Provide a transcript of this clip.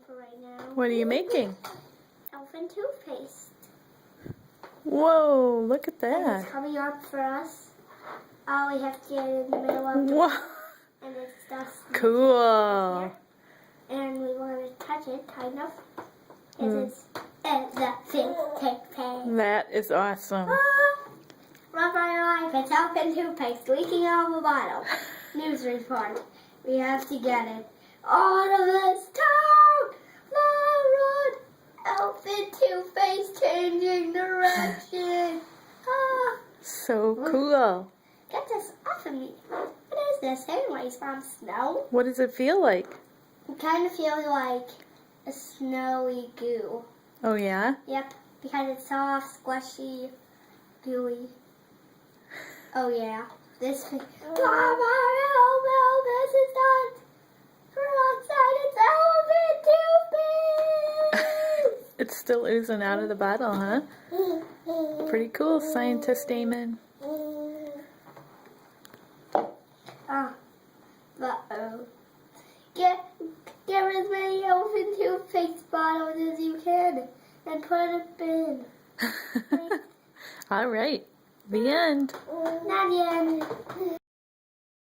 for right now. What are you making? Elephant toothpaste. Whoa, look at And that. it's coming up for us. All we have to get in the middle of the Whoa. and it's dusty. Cool. And we want to touch it, kind of. It's the toothpaste. That is awesome. Run for your life. It's elephant toothpaste leaking out of the bottle. News report. We have to get it. Out of this town, the road. Elephant toothpaste changing direction. So cool. Get this off of me. What is this anyways? From snow? What does it feel like? It kind of feels like a snowy goo. Oh yeah? Yep, because it's soft, squishy, gooey. Oh yeah. This this is done. We're outside, it's elephant toothpaste! It's still oozing out of the bottle, huh? Pretty cool, scientist Damon. Uh-oh. Get as many elephant toothpaste bottles as you can and put a bin. All right. The end. Not the end.